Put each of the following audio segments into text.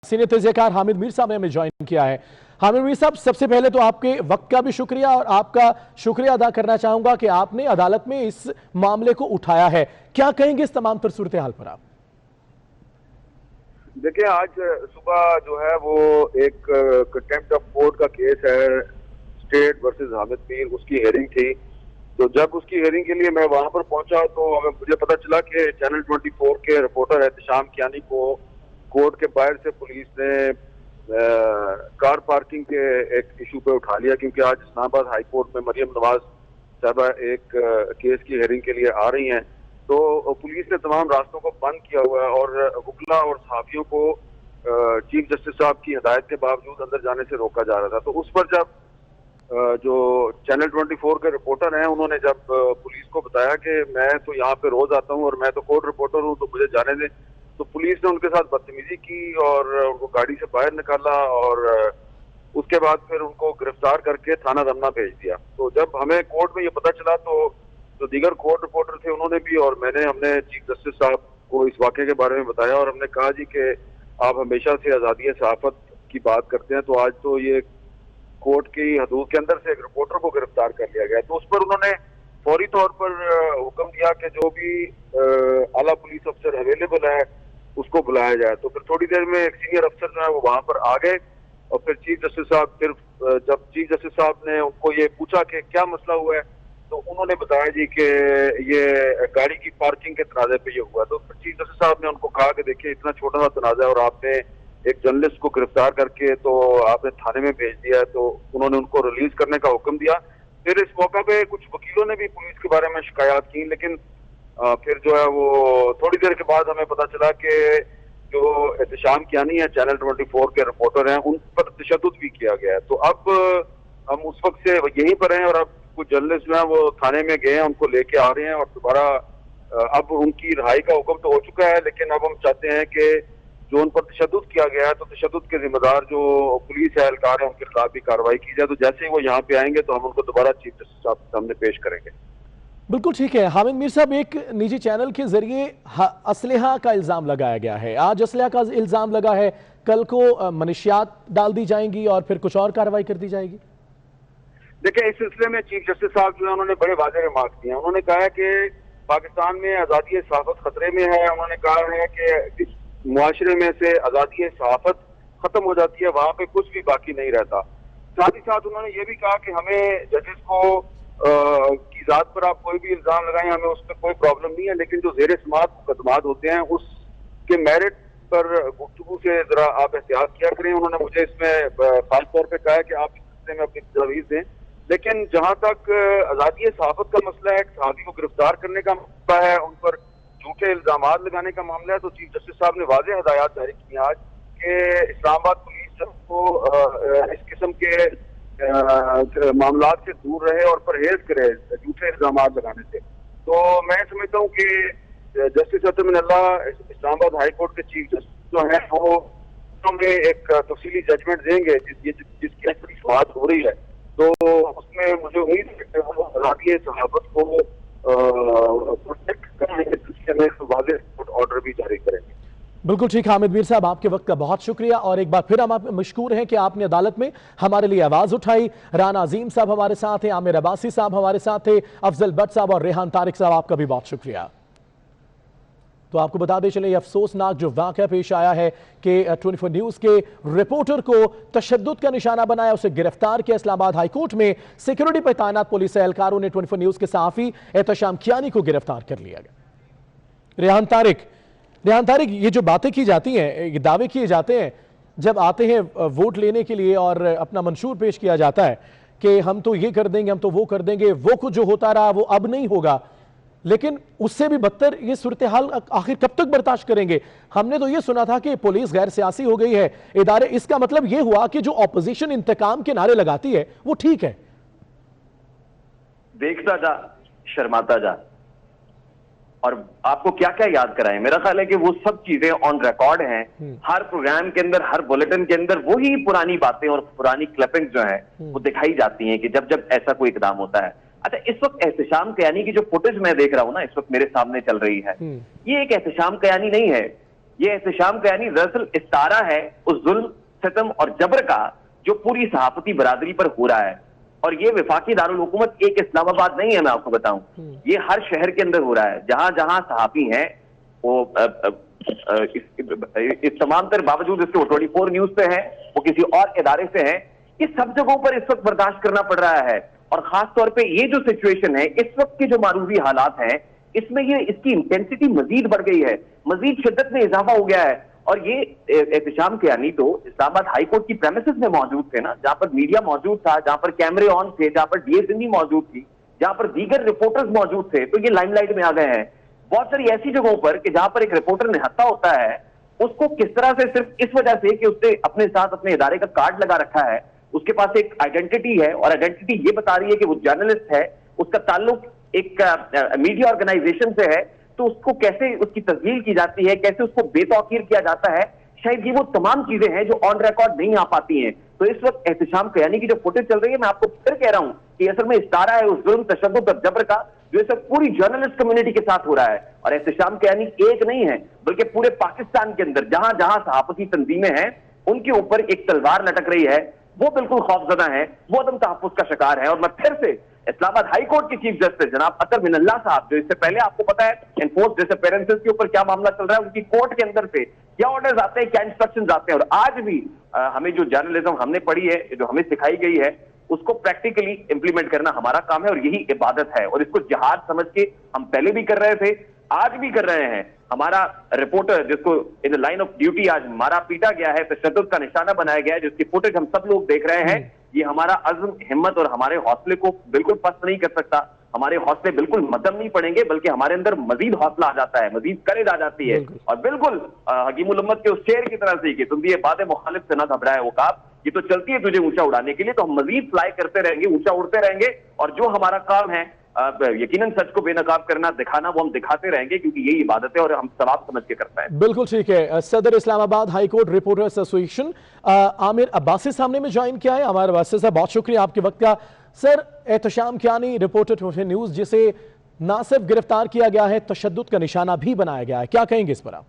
Senior तजज़ियाकार Hamid Mir साहब ने हमें ज्वाइन किया है। हामिद मीर साहब, सबसे पहले तो आपके वक्त का भी शुक्रिया और आपका शुक्रिया अदा करना चाहूंगा कि आपने अदालत में इस मामले को उठाया है। क्या कहेंगे इस तमाम तर सूरत हाल पर आप? देखिए, आज सुबह जो है वो एक कंटेम्प्ट ऑफ कोर्ट का केस है स्टेट वर्सेस हामिद मीर, उसकी हेयरिंग थी। तो जब उसकी हेयरिंग के लिए मैं वहां पर पहुंचा तो मुझे पता चला कि चैनल 24 के रिपोर्टर एहतशाम कियानी को कोर्ट के बाहर से पुलिस ने कार पार्किंग के एक इशू पे उठा लिया, क्योंकि आज इस्लामाबाद हाई कोर्ट में मरियम नवाज साहबा एक केस की हेयरिंग के लिए आ रही हैं। तो पुलिस ने तमाम रास्तों को बंद किया हुआ है और वकीला और सहाफियों को चीफ जस्टिस साहब की हिदायत के बावजूद अंदर जाने से रोका जा रहा था। तो उस पर जब जो चैनल 24 के रिपोर्टर हैं, उन्होंने जब पुलिस को बताया कि मैं तो यहाँ पे रोज आता हूँ और मैं तो कोर्ट रिपोर्टर हूँ, तो मुझे जाने दें, तो पुलिस ने उनके साथ बदतमीजी की और उनको गाड़ी से बाहर निकाला और उसके बाद फिर उनको गिरफ्तार करके थाना रमना भेज दिया। तो जब हमें कोर्ट में ये पता चला तो जो दीगर कोर्ट रिपोर्टर थे उन्होंने भी और हमने चीफ जस्टिस साहब को इस वाक़े के बारे में बताया और हमने कहा जी कि आप हमेशा से आज़ादी सहाफ़त की बात करते हैं, तो आज तो ये कोर्ट की हदूद के अंदर से एक रिपोर्टर को गिरफ्तार कर लिया गया। तो उस पर उन्होंने फौरी तौर पर हुक्म दिया कि जो भी आला पुलिस अफसर अवेलेबल है उसको बुलाया जाए। तो फिर थोड़ी देर में एक सीनियर अफसर जो है वो वहां पर आ गए और फिर चीफ जस्टिस साहब जब चीफ जस्टिस साहब ने उनको ये पूछा कि क्या मसला हुआ है, तो उन्होंने बताया जी कि ये गाड़ी की पार्किंग के तनाजे पे ये हुआ। तो फिर चीफ जस्टिस साहब ने उनको कहा कि देखिए, इतना छोटा सा तनाजा और आपने एक जर्नलिस्ट को गिरफ्तार करके तो आपने थाने में भेज दिया है, तो उन्होंने उनको रिलीज करने का हुक्म दिया। फिर इस मौका पे कुछ वकीलों ने भी पुलिस के बारे में शिकायत की, लेकिन फिर जो है वो थोड़ी देर के बाद हमें पता चला कि जो एहतशाम कियानी है चैनल 24 के रिपोर्टर हैं, उन पर तशद्दुद भी किया गया है। तो अब हम उस वक्त से यहीं पर हैं और अब कुछ जर्नलिस्ट जो है वो थाने में गए हैं, उनको लेके आ रहे हैं और दोबारा अब उनकी रिहाई का हुक्म तो हो चुका है, लेकिन अब हम चाहते हैं कि जो उन पर तशद्दुद किया गया है तो तशद्दुद के जिम्मेदार जो पुलिस एहलकार है उनके खिलाफ भी कार्रवाई की जाए। तो जैसे ही वो यहाँ पे आएंगे तो हम उनको दोबारा चीफ जस्टिस साहब के सामने पेश करेंगे। बिल्कुल ठीक है। हामिद मीर साहब, एक निजी चैनल के जरिए असलहा का इल्जाम लगाया गया है। आज असलहा का इल्जाम लगा है, कल को मनशियात डाल दी जाएंगी और फिर कुछ और कार्रवाई कर दी जाएगी। देखिए, इस सिलसिले में चीफ जस्टिस साहब जो है उन्होंने बड़े वाज़ेह रिमार्क दिए हैं। उन्होंने कहा है कि पाकिस्तान में आज़ादी सहाफ़त खतरे में है। उन्होंने कहा है कि इस मुआशरे में से आज़ादी सहाफ़त खत्म हो जाती है, वहाँ पे कुछ भी बाकी नहीं रहता। साथ ही साथ उन्होंने ये भी कहा कि हमें जजेस को की जात पर आप कोई भी इल्जाम लगाएं, हमें उस पर कोई प्रॉब्लम नहीं है, लेकिन जो ज़ेर समाअत मुकदमात होते हैं उसके मेरिट पर गुफ्तगू से जरा आप एहतियात किया करें। उन्होंने मुझे इसमें खास तौर पर कहा है कि आप इस सिलसिले में अपनी तजवीज़ दें। लेकिन जहाँ तक आज़ादी सहाफ़त का मसला है, एक सहाफ़ी को गिरफ्तार करने का मसला है, उन पर झूठे इल्जाम लगाने का मामला है, तो चीफ जस्टिस साहब ने वाज़ेह हिदायत जारी की आज कि इस्लामाबाद पुलिस को इस किस्म के मामला से दूर रहे और परहेज करे झूठे इल्जाम लगाने से। तो मैं समझता हूँ कि जस्टिस अतमिनल्लाह इस्लामाबाद हाई कोर्ट के चीफ जस्टिस जो है वो में एक तफसीली जजमेंट देंगे जिसकी बात हो रही है। तो उसमें मुझे उम्मीद है कि वो आज़ादी सहाफ़त को प्रोटेक्ट करने के सिलसिले में वाज़ेह ऑर्डर भी जारी करेंगे। बिल्कुल ठीक। हामिद मीर साहब, आपके वक्त का बहुत शुक्रिया और एक बार फिर हम आप मशकूर हैं कि आपने अदालत में हमारे लिए आवाज़ उठाई। राना अजीम साहब हमारे साथ हैं, आमिर अब्बासी साहब हमारे साथ थे, अफजल भट्ट साहब और रेहान तारिक साहब, आपका भी बहुत शुक्रिया। तो आपको बता दें चले, अफसोसनाक जो वाक़या पेश आया है कि 24 न्यूज़ के रिपोर्टर को तशद्दुद का निशाना बनाया, उसे गिरफ्तार किया। इस्लामाबाद हाई कोर्ट में सिक्योरिटी पर तैनात पुलिस एहलकारों ने 24 न्यूज़ के सहाफ़ी एहतशाम कियानी को गिरफ्तार कर लिया गया। रेहान तारिक, ये जो बातें की जाती हैं, ये दावे किए जाते हैं जब आते हैं वोट लेने के लिए और अपना मंशूर पेश किया जाता है कि हम तो ये कर देंगे, हम तो वो कर देंगे, वो कुछ जो होता रहा वो अब नहीं होगा, लेकिन उससे भी बदतर ये सूरत हाल आखिर कब तक बर्दाश्त करेंगे? हमने तो ये सुना था कि पुलिस गैर सियासी हो गई है इदारे, इसका मतलब ये हुआ कि जो ऑपोजिशन इंतकाम के नारे लगाती है वो ठीक है। देखता जा, शर्माता जा, और आपको क्या क्या याद कराएं। मेरा ख्याल है कि वो सब चीजें ऑन रिकॉर्ड हैं, हर प्रोग्राम के अंदर, हर बुलेटिन के अंदर वही पुरानी बातें और पुरानी क्लिपिंग जो है वो दिखाई जाती हैं कि जब जब ऐसा कोई इकदाम होता है। अच्छा, इस वक्त एहतशाम कियानी की जो फुटेज मैं देख रहा हूं ना, इस वक्त मेरे सामने चल रही है, ये एक एहतशाम कियानी नहीं है, یہ احتشام کیانی दरअसल इस्तारा है उस जुल्म, सितम और जबर का जो पूरी सहाफती बरादरी पर हो रहा है। और ये वफाकी दारुल हुकूमत एक इस्लामाबाद नहीं है, मैं आपको बताऊं, ये हर शहर के अंदर हो रहा है। जहां जहां सहाफी हैं वो इस तमाम तर बावजूद इसके 24 न्यूज से हैं, वो किसी और इदारे से हैं, ये सब जगहों पर इस वक्त बर्दाश्त करना पड़ रहा है। और खास तौर पे ये जो सिचुएशन है, इस वक्त के जो मारूजी हालात हैं, इसमें ये इसकी इंटेंसिटी मजीद बढ़ गई है, मजीद शिद्दत में इजाफा हो गया है। और ये एहतशाम कियानी तो इस्लामाबाद हाई कोर्ट की प्रेमिसेस में मौजूद थे ना, जहां पर मीडिया मौजूद था, जहां पर कैमरे ऑन थे, जहां पर डीए सिंधी मौजूद थी, जहां पर दीगर रिपोर्टर्स मौजूद थे, तो ये लाइमलाइट में आ गए हैं। बहुत सारी ऐसी जगहों पर कि जहां पर एक रिपोर्टर निहत्था होता है, उसको किस तरह से सिर्फ इस वजह से कि उसने अपने साथ अपने इदारे का कार्ड लगा रखा है, उसके पास एक आइडेंटिटी है और आइडेंटिटी ये बता रही है कि वो जर्नलिस्ट है, उसका ताल्लुक एक मीडिया ऑर्गेनाइजेशन से है, तो उसको कैसे उसकी तस्लील की जाती है, कैसे उसको बेतौकीर किया जाता है, शायद ये वो तमाम चीजें हैं जो ऑन रिकॉर्ड नहीं आ पाती हैं। तो इस वक्त एहतशाम कियानी की जो फुटेज चल रही है, मैं आपको फिर कह रहा हूं कि असल में इस्तारा है उस जुल्म, तशद्दुद और जबर का जो इस वक्त पूरी जर्नलिस्ट कम्युनिटी के साथ हो रहा है। और एहतशाम कियानी एक नहीं है, बल्कि पूरे पाकिस्तान के अंदर जहां जहां सहाफती तंजीमें हैं, उनके ऊपर एक तलवार लटक रही है, वो बिल्कुल खौफजदा है, वो अदम तहफ्फुज का शिकार है। और मैं फिर से इस्लामाबाद हाई कोर्ट के चीफ जस्टिस जनाब अतर मिनल्ला साहब, जो इससे पहले आपको पता है एनफोर्स डिसअपीयरेंसेस के ऊपर क्या मामला चल रहा है, उनकी कोर्ट के अंदर से क्या ऑर्डर्स आते हैं, क्या इंस्ट्रक्शंस आते हैं। और आज भी हमें जो जर्नलिज्म हमने पढ़ी है, जो हमें सिखाई गई है, उसको प्रैक्टिकली इंप्लीमेंट करना हमारा काम है और यही इबादत है। और इसको जिहाद समझ के हम पहले भी कर रहे थे, आज भी कर रहे हैं। हमारा रिपोर्टर जिसको in the line of duty आज मारा पीटा गया है, तशद्दुद का निशाना बनाया गया है, जिसकी फुटेज हम सब लोग देख रहे हैं, ये हमारा अज़्म, हिम्मत और हमारे हौसले को बिल्कुल पस्त नहीं कर सकता। हमारे हौसले बिल्कुल मदम नहीं पड़ेंगे, बल्कि हमारे अंदर मजीद हौसला आ जाता है, मजीद करेज आ जाती है। और बिल्कुल हकीमुल उम्मत के उस शेर की तरह से कि तुम ये बातें मुखालिफ से ना घबराए वो काब, ये तो चलती है तुझे ऊंचा उड़ाने के लिए, तो हम मजीद फ्लाई करते रहेंगे, ऊंचा उड़ते रहेंगे। और जो हमारा काम है यकीनन सच को बेनकाब करना, दिखाना, वो हम दिखाते रहेंगे, क्योंकि यही इबादत है और हम सवाब समझ के करते हैं। बिल्कुल ठीक है। सदर Islamabad high court reporters association Aamir Abbasi सामने में ज्वाइन किया है। आमिर अब्बासी साहब, बहुत शुक्रिया आपके वक्त का। Sir, Ehtesham Kiani reporter 24 news, जिसे ना सिर्फ गिरफ्तार किया गया है, तशद्दुद का निशाना भी बनाया गया है, क्या कहेंगे इस पर आप?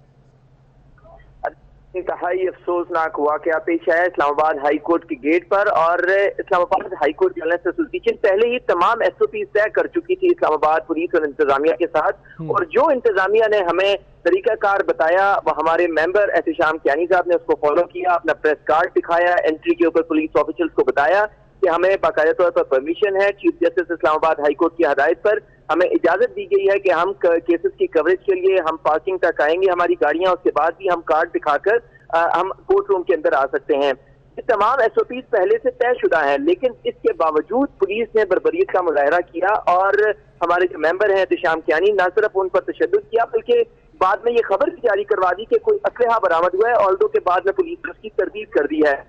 इंतहाई अफसोसनाक वाकया पेश आया इस्लामाबाद हाई कोर्ट के गेट पर। और Islamabad high court journalist association पहले ही तमाम SOP तय कर चुकी थी इस्लामाबाद पुलिस और इंतजामिया के साथ, और जो इंतजामिया ने हमें तरीकाकार बताया वो हमारे मेंबर एहतशाम कियानी साहब ने उसको फॉलो किया, अपना प्रेस कार्ड दिखाया, एंट्री के ऊपर पुलिस ऑफिसर्स को बताया कि हमें बाकायदा तौर पर परमिशन है, chief justice Islamabad high court की हदायत पर हमें इजाजत दी गई है कि हम केसेस की कवरेज के लिए हम पार्किंग तक आएंगे, हमारी गाड़ियां, उसके बाद भी हम कार्ड दिखाकर हम कोर्ट रूम के अंदर आ सकते हैं। ये तमाम SOPs पहले से तयशुदा हैं, लेकिन इसके बावजूद पुलिस ने बर्बरियत का मुजाहरा किया और हमारे जो मेंबर हैं एहतशाम कियानी, न सिर्फ उन पर तशद्दुद किया, बल्कि बाद में ये खबर भी जारी करवा दी कि कोई असलहा बरामद हुआ है, ऑल्दो के बाद में पुलिस ने उसकी तरदीद कर दी है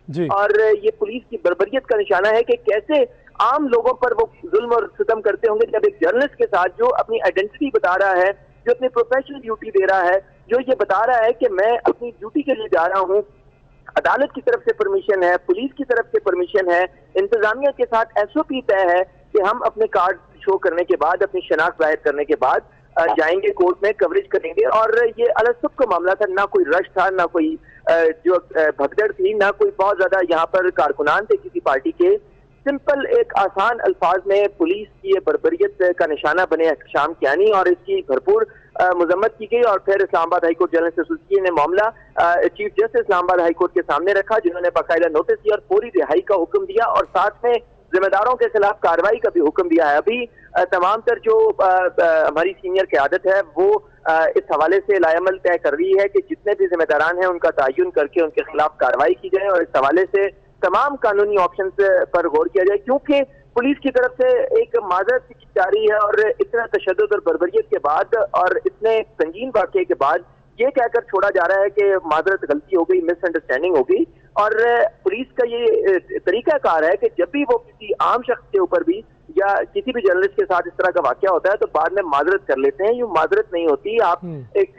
जी। और ये पुलिस की बर्बरियत का निशाना है कि कैसे आम लोगों पर वो जुल्म और सितम करते होंगे, जब एक जर्नलिस्ट के साथ जो अपनी आइडेंटिटी बता रहा है, जो अपनी प्रोफेशनल ड्यूटी दे रहा है, जो ये बता रहा है कि मैं अपनी ड्यूटी के लिए जा रहा हूँ, अदालत की तरफ से परमिशन है, पुलिस की तरफ से परमिशन है, इंतजामिया के साथ SOP तय है कि हम अपने कार्ड शो करने के बाद, अपनी शनाख्त जाहिर करने के बाद जाएंगे कोर्ट में, कवरेज करेंगे। और ये अलग का मामला था, ना कोई रश था, ना कोई जो भगदड़ थी, ना कोई बहुत ज्यादा यहाँ पर कारकुनान थे किसी पार्टी के। सिंपल एक आसान अल्फाज में पुलिस की ये बर्बरियत का निशाना बने एहतशाम कियानी और इसकी भरपूर मजम्मत की गई। और फिर Islamabad high court journalist association ने मामला chief justice Islamabad high court के सामने रखा, जिन्होंने बाकायदा नोटिस दिया और पूरी रिहाई का हुक्म दिया और साथ में जिम्मेदारों के खिलाफ कार्रवाई का भी हुक्म दिया है। अभी तमाम तर जो हमारी सीनियर क़यादत है वो इस हवाले से लायमल तय कर रही है कि जितने भी जिम्मेदारान हैं उनका तयन करके उनके खिलाफ कार्रवाई की जाए और इस हवाले से तमाम कानूनी ऑप्शन पर गौर किया जाए, क्योंकि पुलिस की तरफ से एक माजरत जा रही है और इतना तशद्दुद और बर्बरियत के बाद और इतने संगीन वाक़े के बाद ये कहकर छोड़ा जा रहा है कि माजरत गलती हो गई, मिसअंडरस्टैंडिंग हो गई। और पुलिस का ये तरीकाकार है कि जब भी वो किसी आम शख्स के ऊपर भी या किसी भी जर्नलिस्ट के साथ इस तरह का वाकया होता है तो बाद में माजरत कर लेते हैं। यूं माजरत नहीं होती। आप एक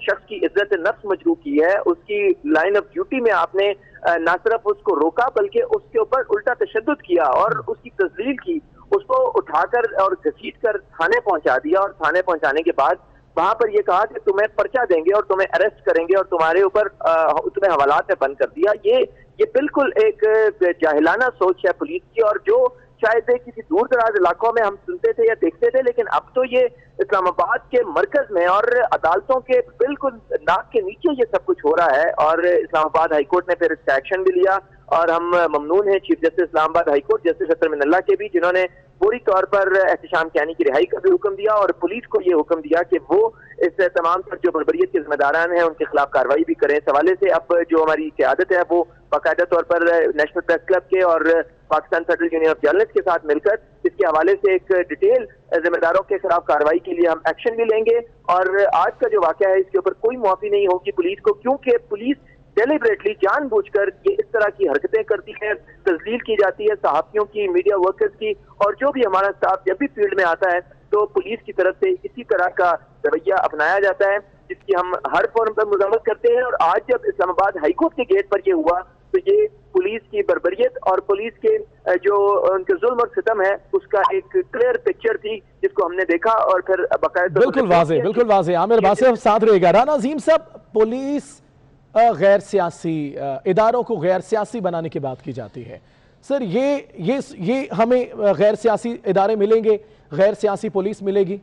शख्स की इज्जत नफ्स मजरू की है, उसकी लाइन ऑफ ड्यूटी में आपने ना सिर्फ उसको रोका बल्कि उसके ऊपर उल्टा तशद्दुद किया और उसकी तस्लील की, उसको उठाकर और घसीट कर थाने पहुंचा दिया और थाने पहुंचाने के बाद وہاں پر یہ کہا کہ تمہیں پرچہ دیں گے اور تمہیں اریسٹ کریں گے اور تمہارے اوپر تمہیں حوالات میں بند کر دیا. یہ بالکل ایک جاہلانہ سوچ ہے پولیس کی, اور جو شاید کسی دور دراز علاقوں میں ہم سنتے تھے یا دیکھتے تھے, لیکن اب تو یہ اسلام آباد کے مرکز میں اور عدالتوں کے بالکل ناک کے نیچے یہ سب کچھ ہو رہا ہے. اور اسلام آباد ہائی کورٹ نے پھر اس کا ایکشن بھی لیا, اور ہم ممنون ہیں چیف جسٹس اسلام آباد ہائی کورٹ جسٹس اطہر من اللہ کے بھی, جنہوں نے پوری طور پر احتشام کیانی کی رہائی کا بھی حکم دیا, اور پولیس کو یہ حکم دیا کہ وہ اس تمام تر جو بربریت کے ذمہ داران ہیں ان کے خلاف کارروائی بھی کریں. اس حوالے سے اب جو ہماری قیادت ہے وہ باقاعدہ طور پر نیشنل پریس کلب کے اور Pakistan federal union of journalist کے ساتھ مل کر اس کے حوالے سے ایک ڈیٹیل ذمہ داروں کے خلاف کارروائی کے لیے ہم ایکشن بھی لیں گے. اور آج کا جو واقعہ ہے اس کے اوپر کوئی معافی نہیں ہوگی پولیس کو, کیونکہ پولیس ڈیلیبریٹلی جان بوجھ کر یہ اس طرح کی حرکتیں کرتی ہے, تذلیل کی جاتی ہے صحافیوں کی, میڈیا ورکرز کی, اور جو بھی ہمارا اسٹاف جب بھی فیلڈ میں آتا ہے تو پولیس کی طرف سے اسی طرح کا رویہ اپنایا جاتا ہے جس کی ہم ہر فورم پر مذمت کرتے ہیں. اور آج جب اسلام آباد ہائی کورٹ کے گیٹ پر یہ ہوا تو یہ پولیس کی بربریت اور پولیس کے جو ان کے ظلم اور ستم ہے اس کا ایک کلیئر پکچر تھی جس کو ہم نے دیکھا. اور پھر باقاعدہ بالکل واضح. عامر عباسی ساتھ رہے گا. رانا عظیم صاحب, پولیس غیر سیاسی اداروں کو غیر سیاسی بنانے کی بات کی جاتی ہے. سر یہ ہمیں غیر سیاسی ادارے ملیں گے, غیر سیاسی پولیس ملے گی؟